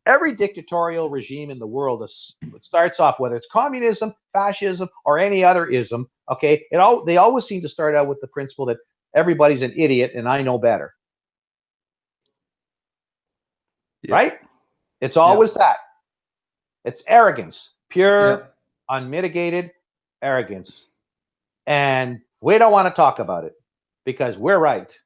every dictatorial regime in the world it starts off, whether it's communism, fascism, or any other ism. Okay, they always seem to start out with the principle that everybody's an idiot and I know better. Yeah. Right? It's always that. It's arrogance, pure, Yeah. unmitigated arrogance, and we don't want to talk about it because we're right.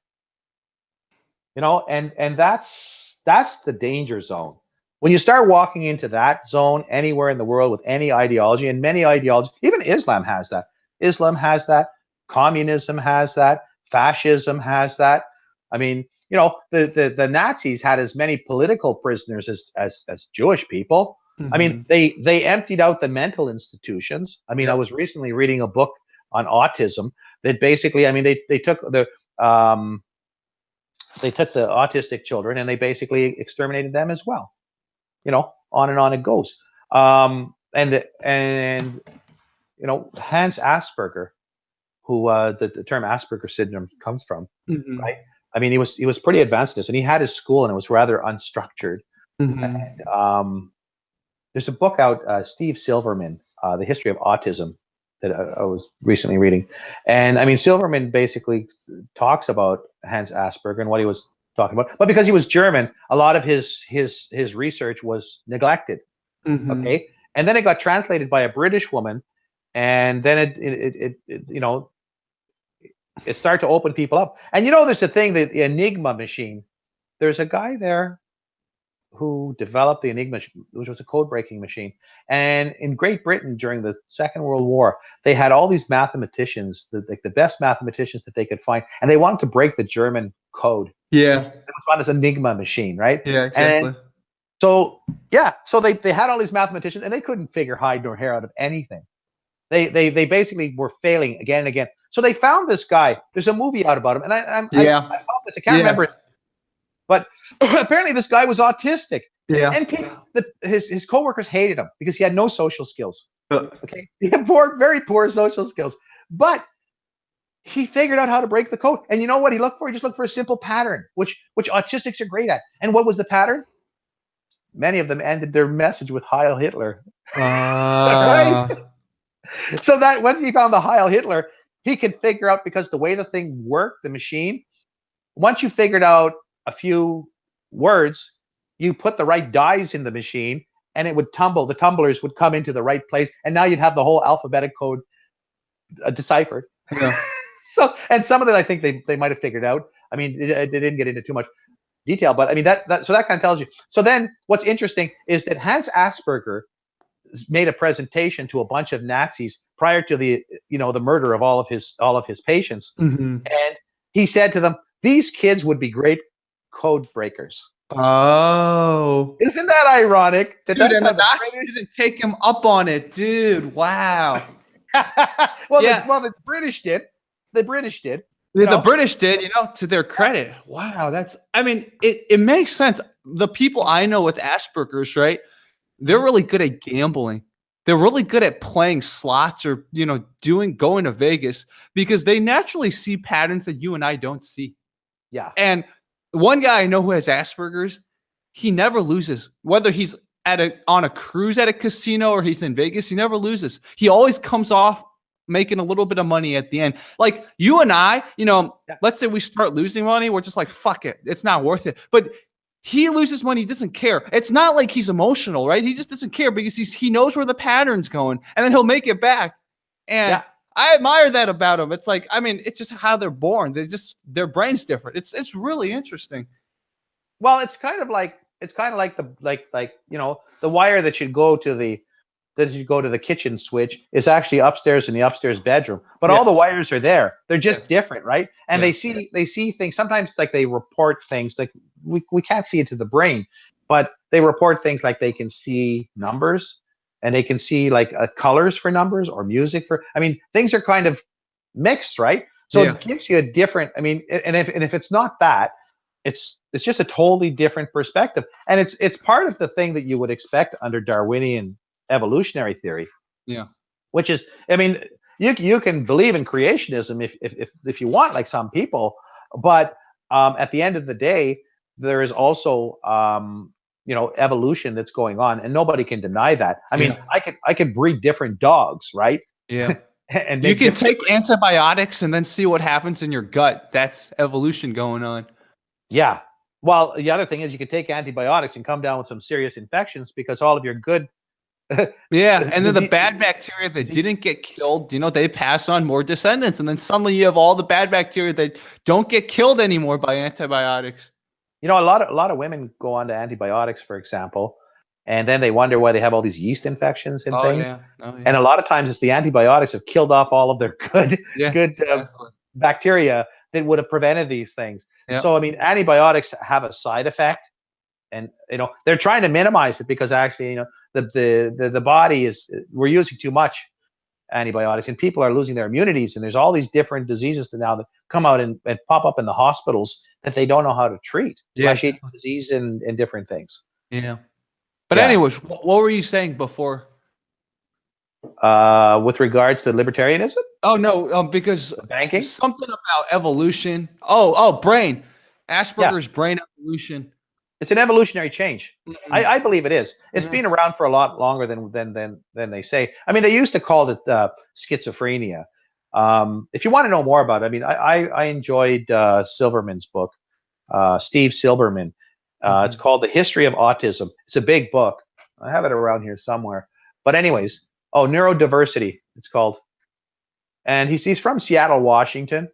And that's the danger zone. When you start walking into that zone anywhere in the world with any ideology, and many ideologies, even Islam has that. Islam has that. Communism has that. Fascism has that. I mean, the Nazis had as many political prisoners as Jewish people. I mean, they emptied out the mental institutions. I mean, I was recently reading a book on autism that basically, I mean, they took the autistic children and they basically exterminated them as well. On and on it goes. And Hans Asperger, who the term Asperger syndrome comes from, right? I mean, he was pretty advanced in this, and he had his school, and it was rather unstructured. And, there's a book out, Steve Silverman, The History of Autism, that I was recently reading. And I mean, Silverman basically talks about Hans Asperger and what he was talking about. But because he was German, a lot of his research was neglected. Okay. And then it got translated by a British woman. And then it started to open people up. And there's a thing, the Enigma machine. There's a guy there who developed the Enigma, which was a code-breaking machine. And in Great Britain during the Second World War, they had all these mathematicians, the best mathematicians that they could find, and they wanted to break the German code. Yeah. It was on this Enigma machine, right? Yeah, exactly. And so they had all these mathematicians, and they couldn't figure hide nor hair out of anything. They basically were failing again and again. So they found this guy. There's a movie out about him, and I found this. I can't remember it. But apparently this guy was autistic. Yeah. And his coworkers hated him because he had no social skills. Okay. He had very poor social skills. But he figured out how to break the code. And you know what he looked for? He just looked for a simple pattern, which autistics are great at. And what was the pattern? Many of them ended their message with Heil Hitler. Right? So that once he found the Heil Hitler, he could figure out, because the way the thing worked, the machine, once you figured out a few words, you put the right dies in the machine and it would tumble. The tumblers would come into the right place, and now you'd have the whole alphabetic code deciphered. Yeah. And some of it I think they might have figured out. I mean, they didn't get into too much detail, but I mean that kind of tells you. So then what's interesting is that Hans Asperger made a presentation to a bunch of Nazis prior to the murder of all of his patients. And he said to them, these kids would be great code breakers. Oh, isn't that ironic? Dude, and the Nazis didn't take him up on it, dude. Wow. The British did. The British did. The British did, to their credit. Wow, it makes sense. The people I know with Asperger's, right? They're really good at gambling. They're really good at playing slots or, going to Vegas, because they naturally see patterns that you and I don't see. Yeah. And one guy I know who has Asperger's, he never loses. Whether he's on a cruise at a casino or he's in Vegas, he never loses. He always comes off making a little bit of money at the end. Like you and I, let's say we start losing money, we're just like, fuck it, it's not worth it. But he loses money, he doesn't care. It's not like he's emotional, right? He just doesn't care because he knows where the pattern's going, and then he'll make it back. And I admire that about them. It's like, I mean, it's just how they're born. Their brain's different. It's really interesting. Well, it's kind of like the wire that should go to the kitchen switch is actually upstairs in the upstairs bedroom. But all the wires are there. They're just different, right? And they see things. Sometimes like they report things like we can't see it to the brain, but they report things like they can see numbers. And they can see like colors for numbers or music for. I mean, things are kind of mixed, right? So it gives you a different. I mean, and if it's not that, it's just a totally different perspective, and it's part of the thing that you would expect under Darwinian evolutionary theory. Yeah, which is, I mean, you can believe in creationism if you want, like some people, but at the end of the day, there is also evolution that's going on, and nobody can deny that. I mean, Yeah. I could breed different dogs, right? Yeah. And You make can different. take antibiotics and then see what happens in your gut. That's evolution going on. Yeah. Well, the other thing is you could take antibiotics and come down with some serious infections because all of your good Yeah, and then the disease, bad bacteria that didn't get killed, they pass on more descendants, and then suddenly you have all the bad bacteria that don't get killed anymore by antibiotics. a lot of women go on to antibiotics, for example, and then they wonder why they have all these yeast infections and Oh things. yeah, oh And yeah, a lot of times it's the antibiotics have killed off all of their yeah, good exactly. bacteria that would have prevented these things. Yeah, So I mean, antibiotics have a side effect, and they're trying to minimize it because actually the body is, we're using too much antibiotics, and people are losing their immunities, and there's all these different diseases that come out and pop up in the hospitals that they don't know how to treat, yeah, flesh-eating exactly. disease and different things. Yeah. But Yeah. anyways, what were you saying before? With regards to libertarianism, Oh no, because banking. something about evolution. Oh, brain, Yeah, Asperger's brain evolution. it's an evolutionary change. Mhm. I believe it is. It's Yeah. been around for a lot longer than they say. I mean, they used to call it schizophrenia. If you want to know more about it, I mean, I enjoyed Silverman's book, Steve Silberman. It's Mhm. called The History of Autism. It's a big book. I have it around here somewhere. But anyways, neurodiversity, it's called. And he's from Seattle, Washington.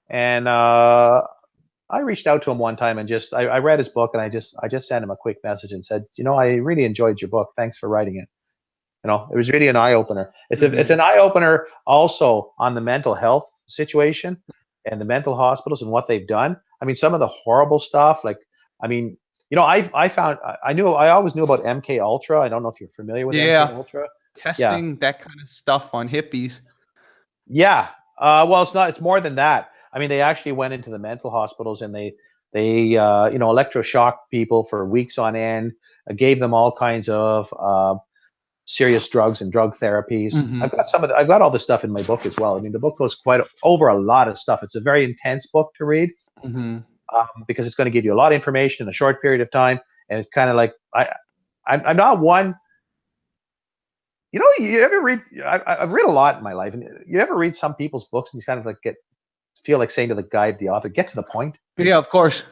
And I reached out to him one time and I read his book, and I just sent him a quick message and said, I really enjoyed your book. Thanks for writing it. It was really an eye opener. It's Mhm. an eye opener also on the mental health situation and the mental hospitals and what they've done. I mean, some of the horrible stuff, like, I mean, I always knew about MK Ultra. I don't know if you're familiar with MK Yeah. Ultra. Yeah. Testing that kind of stuff on hippies. Yeah. Well, it's not. It's more than that. I mean, they actually went into the mental hospitals and they electroshocked people for weeks on end. Gave them all kinds of serious drugs and drug therapies. Mhm. I've got all this stuff in my book as well. I mean, the book goes quite over a lot of stuff. It's a very intense book to read Mhm. because it's going to give you a lot of information in a short period of time, and it's kind of like I'm not one. You ever read? I've read a lot in my life, and you ever read some people's books and you kind of like feel like saying to the guy, the author, get to the point. Yeah, of course.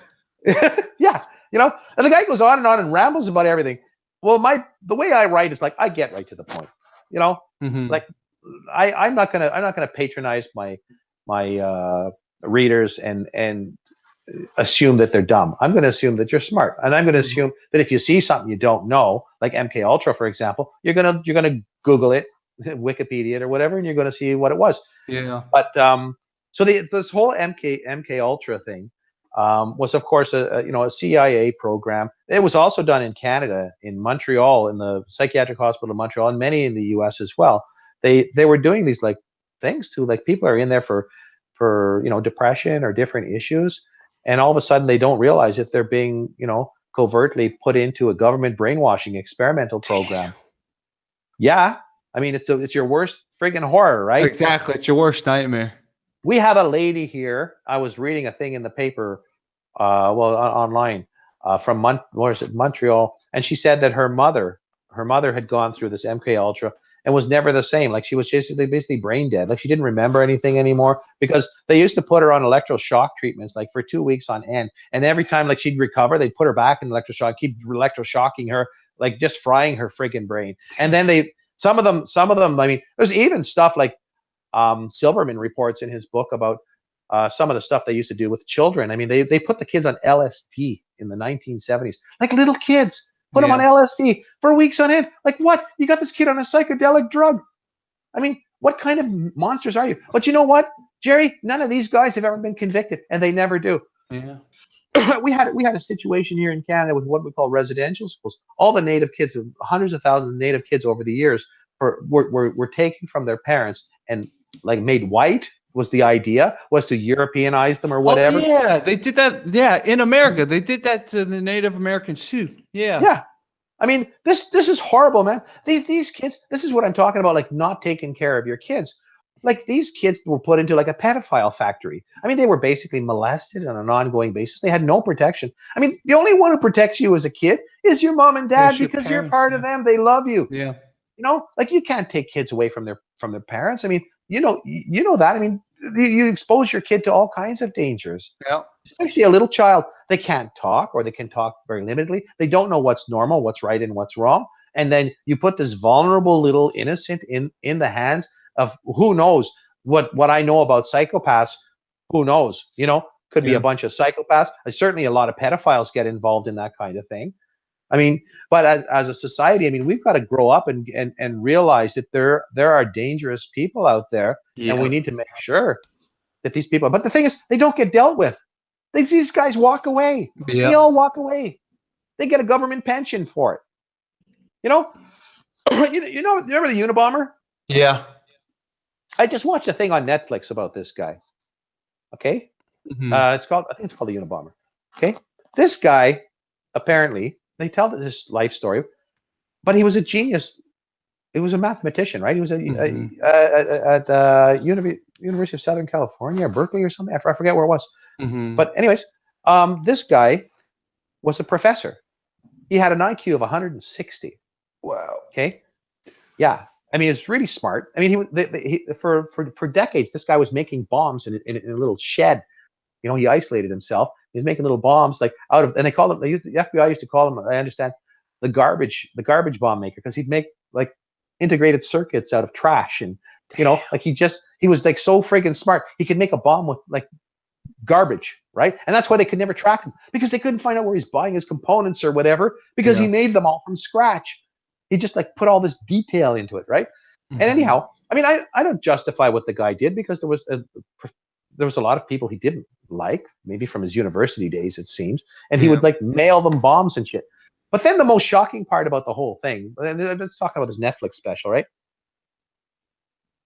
Yeah, and the guy goes on and rambles about everything. Well, the way I write is like I get right to the point. Mhm. Like I'm not gonna patronize my readers and assume that they're dumb. I'm going to assume that you're smart, and I'm going to Mhm. assume that if you see something you don't know, like MK Ultra, for example, you're gonna Google it, Wikipedia it, or whatever, and you're going to see what it was. Yeah. But so this whole MK Ultra thing was, of course, a CIA program. It was also done in Canada, in Montreal, in the psychiatric hospital in Montreal, and many in the U.S. as well. They were doing these like things to, like, people are in there for depression or different issues, and all of a sudden they don't realize that they're being covertly put into a government brainwashing experimental program. Yeah, I mean, it's your worst friggin' horror, right? Exactly. It's your worst nightmare. We have a lady here. I was reading a thing in the paper, online, from Montreal, and she said that her mother had gone through this MK Ultra and was never the same. Like, she was just basically brain dead. Like, she didn't remember anything anymore because they used to put her on electroshock treatments like for 2 weeks on end, and every time like she'd recover, they'd put her back in electroshock, keep electroshocking her, like just frying her friggin' brain. And then some of them. I mean, there's even stuff like Silberman reports in his book about some of the stuff they used to do with children. I mean, they put the kids on LSD in the 1970s, like little kids. Put them on Yeah. LSD for weeks on end. Like, what? You got this kid on a psychedelic drug. I mean, what kind of monsters are you? But you know what, Jerry? None of these guys have ever been convicted, and they never do. Yeah. We had a situation here in Canada with what we call residential schools. All the native kids, hundreds of thousands of native kids over the years, were taken from their parents and like made white. Was the idea was to Europeanize them or Oh whatever? yeah, they did that. Yeah, in America, they did that to the Native Americans too. Yeah. Yeah. I mean, this is horrible, man. These kids, this is what I'm talking about, like not taking care of your kids. Like, these kids were put into like a pedophile factory. I mean, they were basically molested on an ongoing basis. They had no protection. I mean, the only one who protects you as a kid is your mom and dad, It's your because you're parents, part of yeah. them. They love you. Yeah. You know, like you can't take kids away from their parents. I mean, you know that. I mean, you expose your kid to all kinds of dangers, Yeah. especially a little child. They can't talk, or they can talk very limitedly. They don't know what's normal, what's right, and what's wrong. And then you put this vulnerable little innocent in the hands of who knows what I know about psychopaths. Who knows? You know, could be Yeah. a bunch of psychopaths. Certainly, a lot of pedophiles get involved in that kind of thing. I mean, but as a society, I mean, we've got to grow up and realize that there are dangerous people out there, and we Yeah. need to make sure that these people. But the thing is, they don't get dealt with. These guys walk away. They Yeah. all walk away. They get a government pension for it. You know, you remember the Unabomber? Yeah. I just watched a thing on Netflix about this guy. Okay, Mhm. I think it's called the Unabomber. Okay, this guy apparently they tell this life story, but he was a genius. He was a mathematician, right? He was Mhm. at University of Southern California or Berkeley or something. I forget where it was. Mhm. But anyways, this guy was a professor. He had an IQ of 160. Wow. Okay, yeah. I mean, it's really smart. I mean, for decades, this guy was making bombs in a little shed. You know, he isolated himself. He was making little bombs like out of, and they called him. The FBI used to call him. I understand the garbage bomb maker, because he'd make like integrated circuits out of trash, and you know, Damn. like he was like so friggin' smart. He could make a bomb with like garbage, right? And that's why they could never track him, because they couldn't find out where he's buying his components or whatever, because he Yeah. made them all from scratch. He just like put all this detail into it, right? And Mhm. anyhow, I mean, I don't justify what the guy did, because there was a lot of people he didn't like, maybe from his university days, it seems, and he Yeah. would like mail them bombs and shit. But then the most shocking part about the whole thing, and let's talk about this Netflix special, right?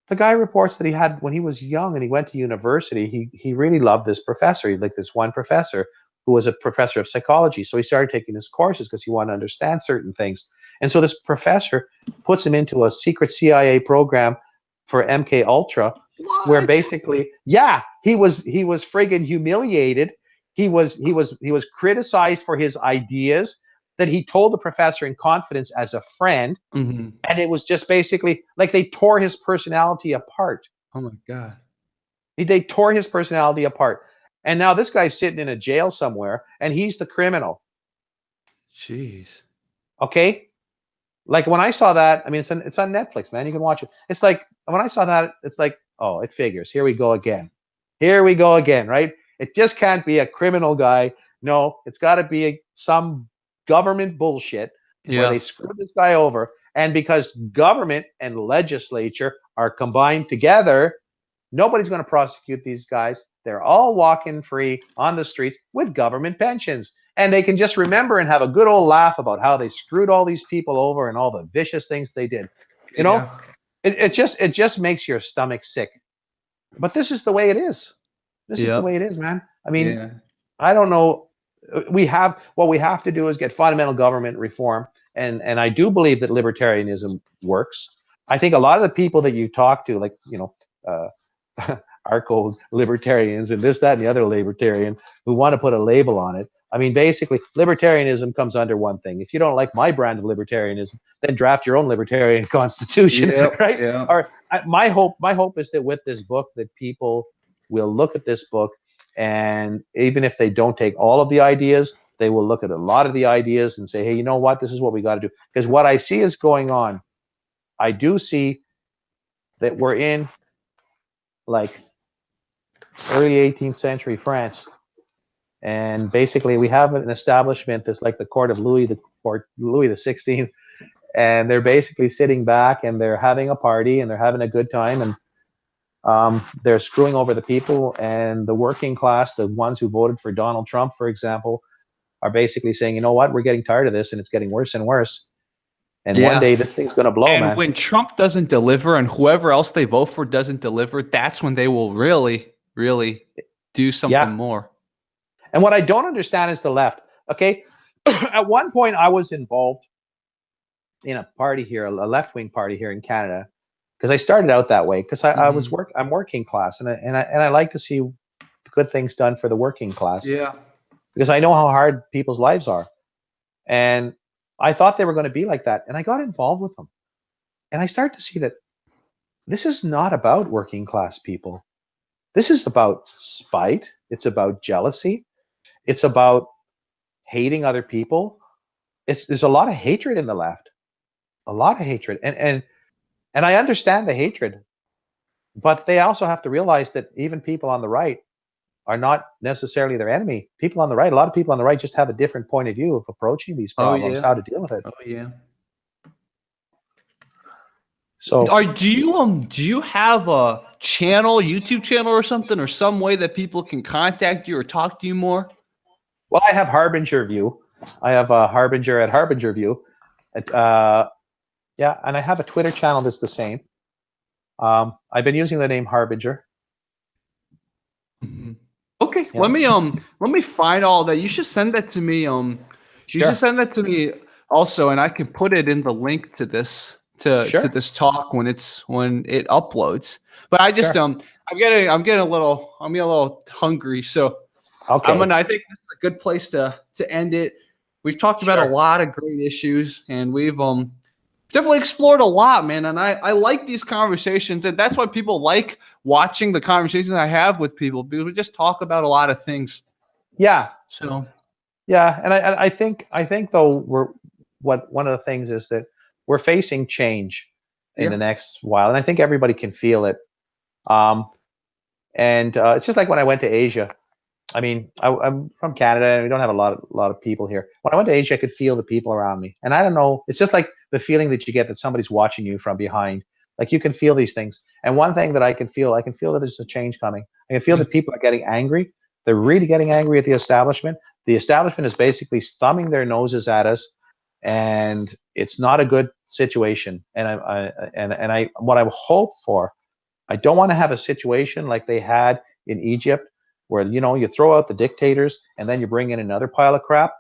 The guy reports that he had, when he was young and he went to university, he really loved this professor. He liked this one professor who was a professor of psychology. So he started taking his courses because he wanted to understand certain things. And so this professor puts him into a secret CIA program for MK Ultra, where What? basically, yeah, he was friggin' humiliated. He was criticized for his ideas that he told the professor in confidence as a friend, Mhm. and it was just basically like they tore his personality apart. Oh my god. They tore his personality apart. And now this guy's sitting in a jail somewhere, and he's the criminal. Jeez. Okay? Like when I saw that, I mean, it's on Netflix, man. You can watch it. It's like when I saw that, it's like, oh, it figures. Here we go again. Here we go again, right? It just can't be a criminal guy. No, it's got to be some government bullshit where Yeah. they screw this guy over. And because government and legislature are combined together, nobody's going to prosecute these guys. They're all walking free on the streets with government pensions. And they can just remember and have a good old laugh about how they screwed all these people over and all the vicious things they did. You know, Yeah. it just makes your stomach sick. But this is the way it is. This is the way Yep. it is, man. I mean, Yeah. I don't know. What we have to do is get fundamental government reform, and I do believe that libertarianism works. I think a lot of the people that you talk to, like arco libertarians and this, that, and the other libertarian, who want to put a label on it. I mean, basically, libertarianism comes under one thing. If you don't like my brand of libertarianism, then draft your own libertarian constitution, Yep. right? Yeah. Or my hope is that with this book, that people will look at this book, and even if they don't take all of the ideas, they will look at a lot of the ideas and say, hey, you know what? This is what we got to do. Because what I see is going on, I do see that we're in like early 18th century France. And basically, we have an establishment that's like the court of Louis the 16th, and they're basically sitting back and they're having a party and they're having a good time, and they're screwing over the people, and the working class, the ones who voted for Donald Trump, for example, are basically saying, you know what, we're getting tired of this, and it's getting worse and worse. And one Yeah. day this thing's going to blow, And man. when Trump doesn't deliver and whoever else they vote for doesn't deliver, that's when they will really, really do something Yeah. more. And what I don't understand is the left. Okay. At one point, I was involved in a party here, a left-wing party here in Canada, because I started out that way, because Mhm. I'm working class, and I like to see good things done for the working class, Yeah. because I know how hard people's lives are. And I thought they were going to be like that, and I got involved with them, and I started to see that this is not about working class people. This is about spite. It's about jealousy. It's about hating other people. There's a lot of hatred in the left, a lot of hatred, and I understand the hatred, but they also have to realize that even people on the right are not necessarily their enemy. People on the right, a lot of people on the right just have a different point of view of approaching these Oh problems, yeah. how to deal with it. Oh yeah. So, Do you have a channel, YouTube channel or something, or some way that people can contact you or talk to you more? well, I have Harbinger View. I have a Harbinger at Harbinger View. Yeah, and I have a Twitter channel that's the same. I've been using the name Harbinger. Mhm. Okay, Yeah. let me find all that. You should send that to me. You Sure. should send that to me also, and I can put it in the link to this Sure. this talk when it uploads. But I just Sure. I'm getting a little hungry, so Okay. I think this is a good place to end it. We've talked about a Sure. lot of great issues, and we've definitely explored a lot, man. And I like these conversations, and that's why people like watching the conversations I have with people, because we just talk about a lot of things. Yeah. So Yeah, and I think though one of the things is that we're facing change in yeah. the next while, and I think everybody can feel it. Um, and it's just like when I went to Asia. I mean, I'm from Canada, and we don't have a lot of people here. When I went to Asia, I could feel the people around me, and I don't know. It's just like the feeling that you get that somebody's watching you from behind. Like you can feel these things. And one thing that I can feel that there's a change coming. I can feel Yeah. that people are getting angry. They're really getting angry at the establishment. The establishment is basically thumbing their noses at us, and it's not a good situation. And I what I hope for, I don't want to have a situation like they had in Egypt, where you throw out the dictators and then you bring in another pile of crap.